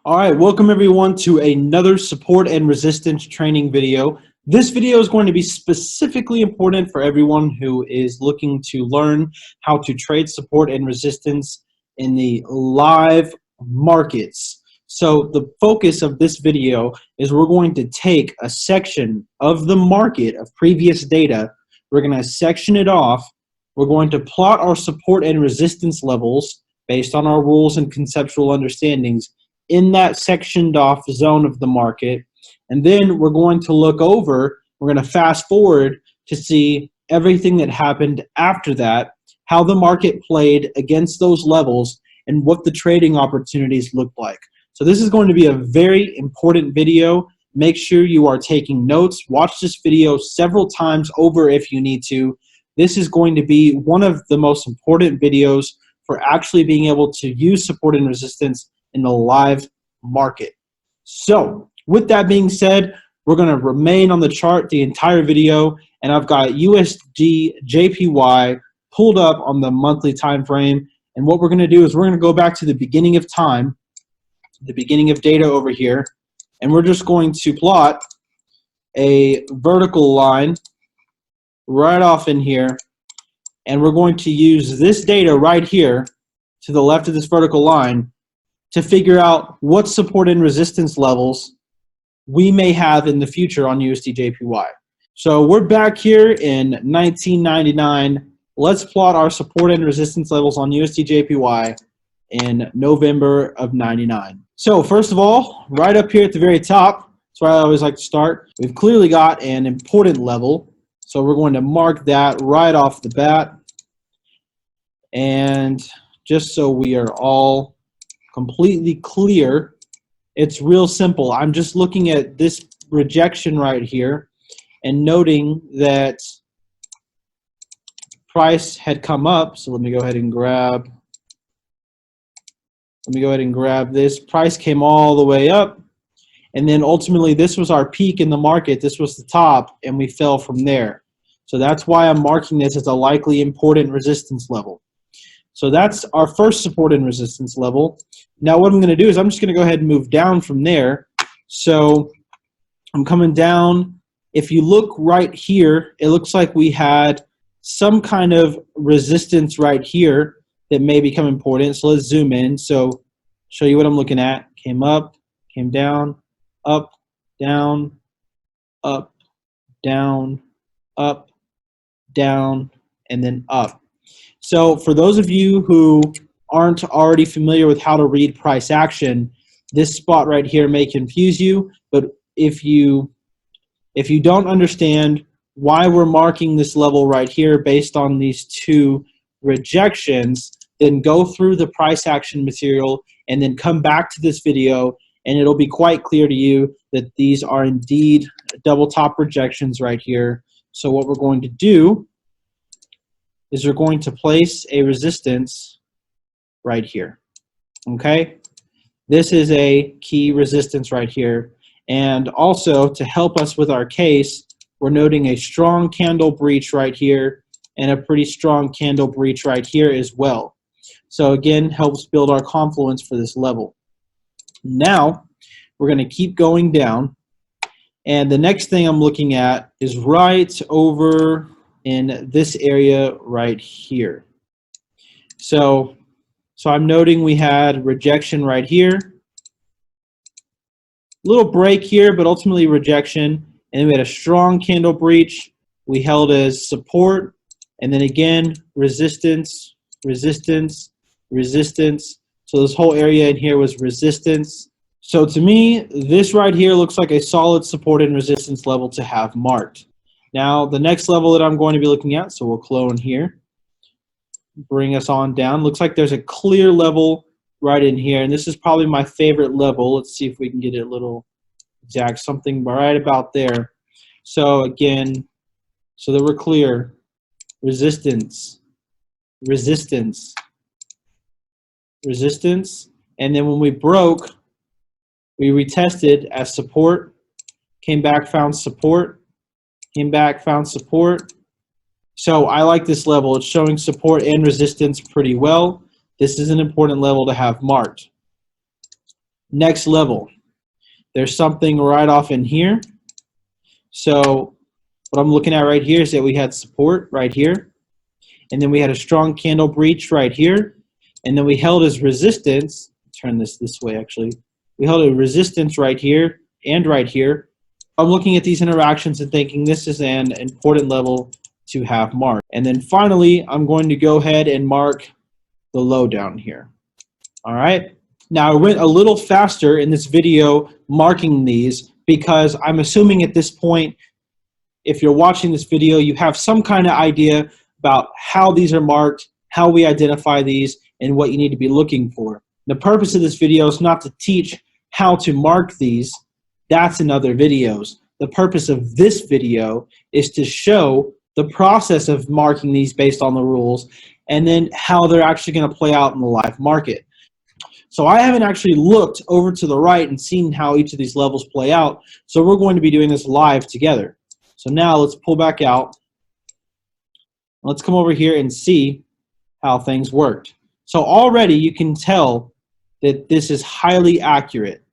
All right, welcome everyone to another support and resistance training video. This video is going to be specifically important for everyone who is looking to learn how to trade support and resistance in the live markets. So the focus of this video is we're going to take a section of the market of previous data. We're going to section it off. We're going to plot our support and resistance levels based on our rules and conceptual understandings in that sectioned off zone of the market. And then we're going to look over, we're going to fast forward to see everything that happened after that, how the market played against those levels, and what the trading opportunities look like. So this is going to be a very important video. Make sure you are taking notes. Watch this video several times over if you need to. This is going to be one of the most important videos for actually being able to use support and resistance in the live market. So with that being said, we're going to remain on the chart the entire video, and I've got USD JPY pulled up on the monthly time frame. And what we're going to do is we're going to go back to the beginning of time, the beginning of data over here, and we're just going to plot a vertical line right off in here, and we're going to use this data right here to the left of this vertical line to figure out what support and resistance levels we may have in the future on USD JPY. So we're back here in 1999. Let's plot our support and resistance levels on USD JPY in November of 99. So first of all, right up here at the very top, that's where I always like to start, we've clearly got an important level. So we're going to mark that right off the bat. And just so we are all completely clear, it's real simple. I'm just looking at this rejection right here and noting that price had come up. So let me go ahead and grab this. Price came all the way up, and then ultimately this was our peak in the market. This was the top, and we fell from there. So that's why I'm marking this as a likely important resistance level. So that's our first support and resistance level. Now what I'm going to do is I'm just going to go ahead and move down from there. So I'm coming down. If you look right here, it looks like we had some kind of resistance right here that may become important. So let's zoom in. So show you what I'm looking at. Came up, came down, up, down, up, down, up, down, and then up. So for those of you who aren't already familiar with how to read price action, this spot right here may confuse you, but if you don't understand why we're marking this level right here based on these two rejections, then go through the price action material and then come back to this video, and it'll be quite clear to you that these are indeed double top rejections right here. So what we're going to do is we're going to place a resistance right here. Okay? This is a key resistance right here. And also, to help us with our case, we're noting a strong candle breach right here and a pretty strong candle breach right here as well. So again, helps build our confluence for this level. Now, we're going to keep going down. And the next thing I'm looking at is right over in this area right here. So I'm noting we had rejection right here, little break here, but ultimately rejection, and then we had a strong candle breach we held as support, and then again resistance, resistance, resistance. So this whole area in here was resistance. So to me, this right here looks like a solid support and resistance level to have marked. Now, the next level that I'm going to be looking at, so we'll clone here, bring us on down. Looks like there's a clear level right in here, and this is probably my favorite level. Let's see if we can get it a little exact, something right about there. So again, so that we're clear, resistance, resistance, resistance, and then when we broke, we retested as support, came back, found support, came back, found support. So I like this level. It's showing support and resistance pretty well. This is an important level to have marked. Next level. There's something right off in here. So what I'm looking at right here is that we had support right here, and then we had a strong candle breach right here, and then we held as resistance. Turn this way actually. We held a resistance right here and right here. I'm looking at these interactions and thinking this is an important level to have marked. And then finally, I'm going to go ahead and mark the low down here. All right. Now I went a little faster in this video marking these because I'm assuming at this point, if you're watching this video, you have some kind of idea about how these are marked, how we identify these, and what you need to be looking for. The purpose of this video is not to teach how to mark these. That's in other videos. The purpose of this video is to show the process of marking these based on the rules and then how they're actually going to play out in the live market. So I haven't actually looked over to the right and seen how each of these levels play out. So we're going to be doing this live together. So now let's pull back out. Let's come over here and see how things worked. So already you can tell that this is highly accurate.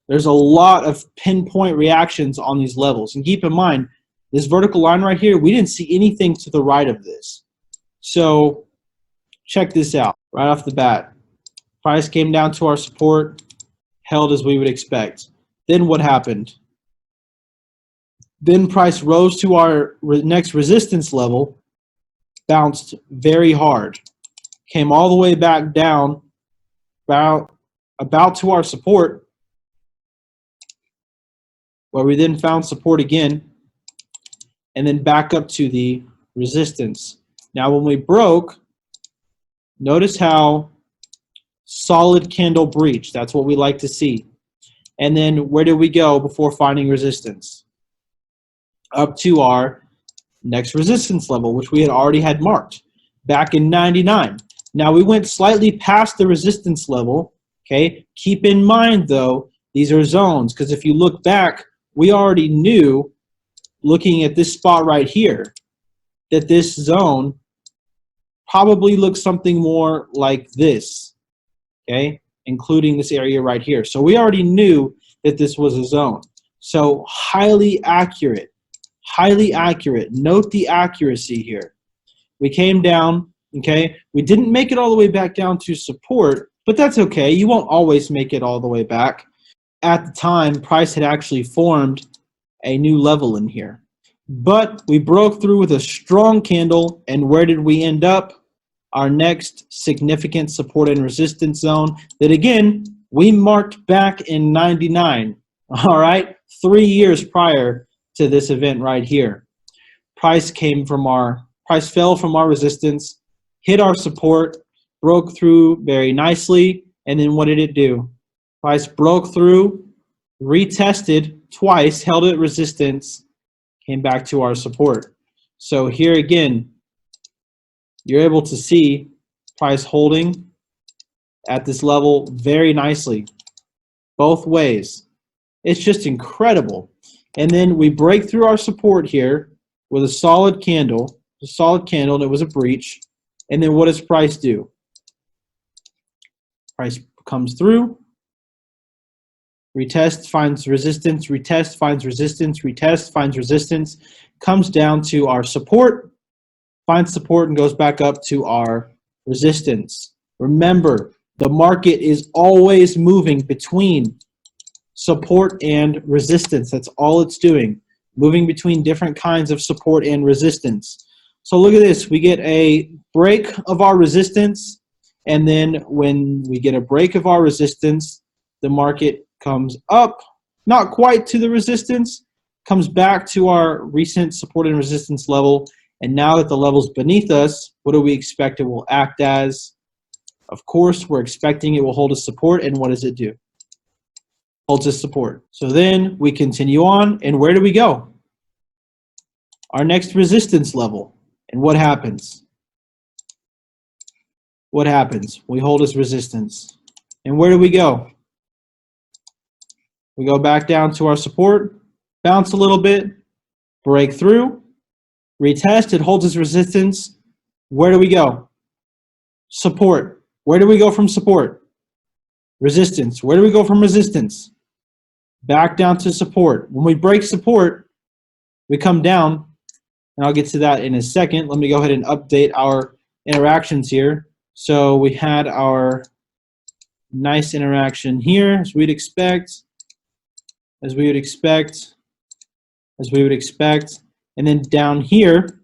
There's a lot of pinpoint reactions on these levels. And keep in mind, this vertical line right here, we didn't see anything to the right of this. So check this out right off the bat. Price came down to our support, held as we would expect. Then what happened? Then price rose to our next resistance level, bounced very hard, came all the way back down, about to our support, where we then found support again, and then back up to the resistance. Now when we broke, notice how solid candle breach, that's what we like to see. And then where did we go before finding resistance? Up to our next resistance level, which we had already had marked back in 99. Now we went slightly past the resistance level, okay? Keep in mind though, these are zones, because if you look back, we already knew, looking at this spot right here, that this zone probably looks something more like this, okay? Including this area right here. So we already knew that this was a zone. So highly accurate, highly accurate. Note the accuracy here. We came down, okay? We didn't make it all the way back down to support, but that's okay. You won't always make it all the way back. At the time, price had actually formed a new level in here. But we broke through with a strong candle, and where did we end up? Our next significant support and resistance zone that, again, we marked back in 99, all right? 3 years prior to this event right here. Price fell from our resistance, hit our support, broke through very nicely, and then what did it do? Price broke through, retested twice, held at resistance, came back to our support. So here again, you're able to see price holding at this level very nicely, both ways. It's just incredible. And then we break through our support here with a solid candle, and it was a breach. And then what does price do? Price comes through, retest, finds resistance, retest, finds resistance, retest, finds resistance, comes down to our support, finds support, and goes back up to our resistance. Remember, the market is always moving between support and resistance. That's all it's doing, moving between different kinds of support and resistance. So look at this. We get a break of our resistance, and then when we get a break of our resistance, the market comes up, not quite to the resistance, comes back to our recent support and resistance level, and now that the level's beneath us, what do we expect it will act as? Of course, we're expecting it will hold a support, and what does it do? Holds a support. So then we continue on, and where do we go? Our next resistance level. And what happens? What happens? We hold as resistance. And where do we go? We go back down to our support, bounce a little bit, break through, retest, it holds its resistance. Where do we go? Support. Where do we go from support? resistance. Where do we go from resistance? Back down to support. When we break support, we come down, and I'll get to that in a second. Let me go ahead and update our interactions here. So we had our nice interaction here, as we'd expect, as we would expect, as we would expect. And then down here,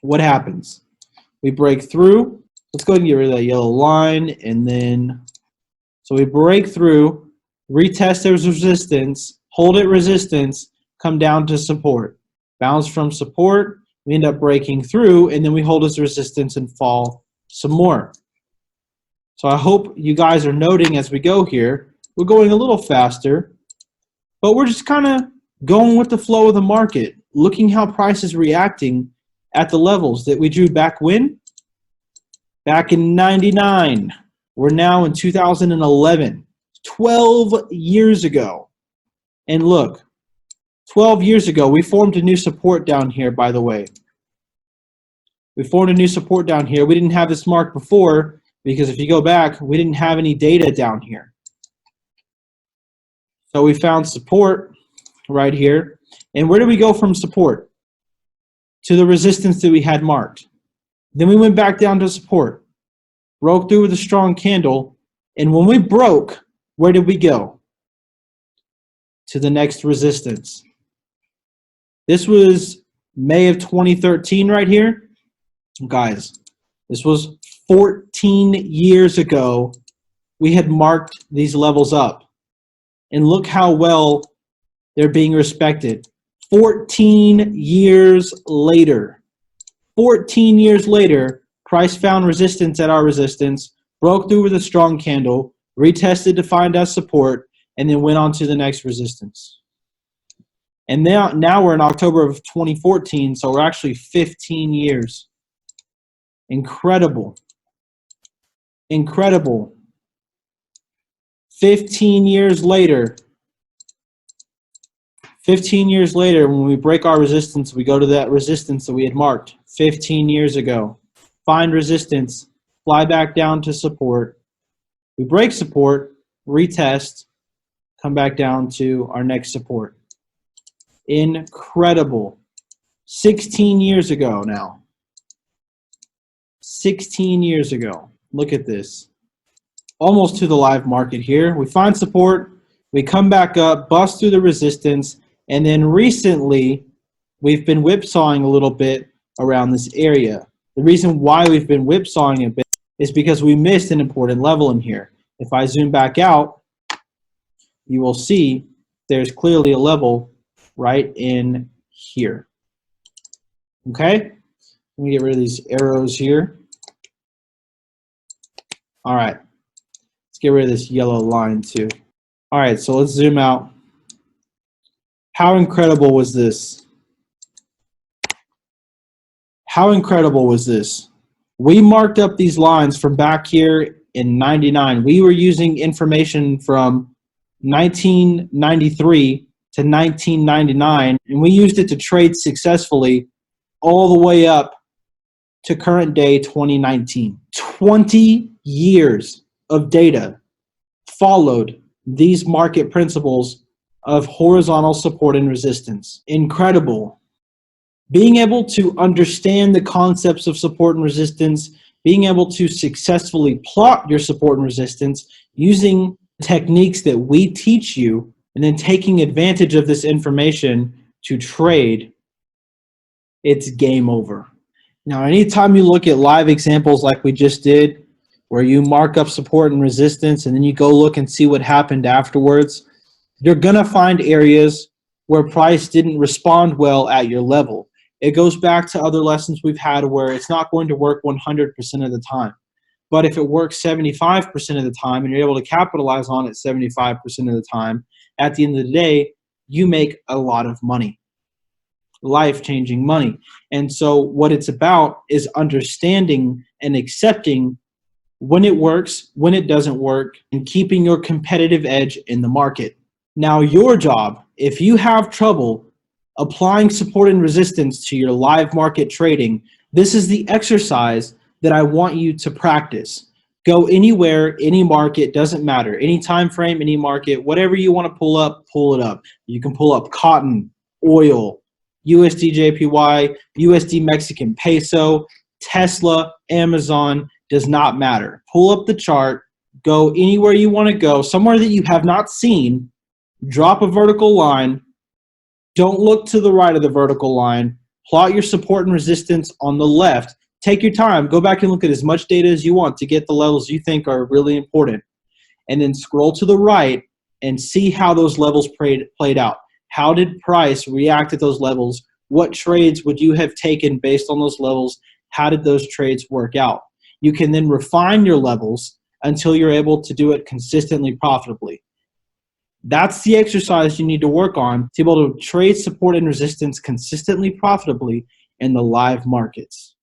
what happens? We break through. Let's go ahead and get rid of that yellow line. And then, so we break through, retest as resistance, hold it resistance, come down to support. Bounce from support, we end up breaking through, and then we hold as resistance and fall some more. So I hope you guys are noting as we go here. We're going a little faster, but we're just kind of going with the flow of the market, looking how price is reacting at the levels that we drew back when? Back in 99. We're now in 2011, 12 years ago. And look, 12 years ago, we formed a new support down here, by the way. We formed a new support down here. We didn't have this mark before because if you go back, we didn't have any data down here. So we found support right here. And where do we go from support? To the resistance that we had marked. Then we went back down to support, broke through with a strong candle, and when we broke, where did we go? To the next resistance. This was May of 2013 right here. Guys, this was 14 years ago. We had marked these levels up. And look how well they're being respected. 14 years later. 14 years later, price found resistance at our resistance, broke through with a strong candle, retested to find us support, and then went on to the next resistance. And now we're in October of 2014, so we're actually 15 years. Incredible. Incredible. 15 years later, 15 years later, when we break our resistance, we go to that resistance that we had marked 15 years ago. Find resistance, fly back down to support. We break support, retest, come back down to our next support. Incredible. 16 years ago now. 16 years ago. Look at this. Almost to the live market here. We find support, we come back up, bust through the resistance, and then recently we've been whipsawing a little bit around this area. The reason why we've been whipsawing a bit is because we missed an important level in here. If I zoom back out, you will see there's clearly a level right in here. Okay? Let me get rid of these arrows here. All right. Let's get rid of this yellow line too. All right, so let's zoom out. How incredible was this? How incredible was this? We marked up these lines from back here in 99. We were using information from 1993 to 1999, and we used it to trade successfully all the way up to current day 2019. 20 years of data followed these market principles of horizontal support and resistance. Incredible. Being able to understand the concepts of support and resistance, being able to successfully plot your support and resistance using techniques that we teach you, and then taking advantage of this information to trade, it's game over. Now, anytime you look at live examples like we just did, where you mark up support and resistance and then you go look and see what happened afterwards, you're gonna find areas where price didn't respond well at your level. It goes back to other lessons we've had where it's not going to work 100% of the time. But if it works 75% of the time and you're able to capitalize on it 75% of the time, at the end of the day, you make a lot of money. Life-changing money. And so what it's about is understanding and accepting when it works, when it doesn't work, and keeping your competitive edge in the market. Now, your job, if you have trouble applying support and resistance to your live market trading, this is the exercise that I want you to practice. Go anywhere, any market, doesn't matter. Any time frame, any market, whatever you want to pull it up. You can pull up cotton, oil, USD JPY, USD Mexican peso, Tesla, Amazon, does not matter. Pull up the chart, go anywhere you want to go, somewhere that you have not seen, drop a vertical line, don't look to the right of the vertical line, plot your support and resistance on the left. Take your time, go back and look at as much data as you want to get the levels you think are really important. And then scroll to the right and see how those levels played out. How did price react at those levels? What trades would you have taken based on those levels? How did those trades work out? You can then refine your levels until you're able to do it consistently profitably. That's the exercise you need to work on to be able to trade support and resistance consistently profitably in the live markets.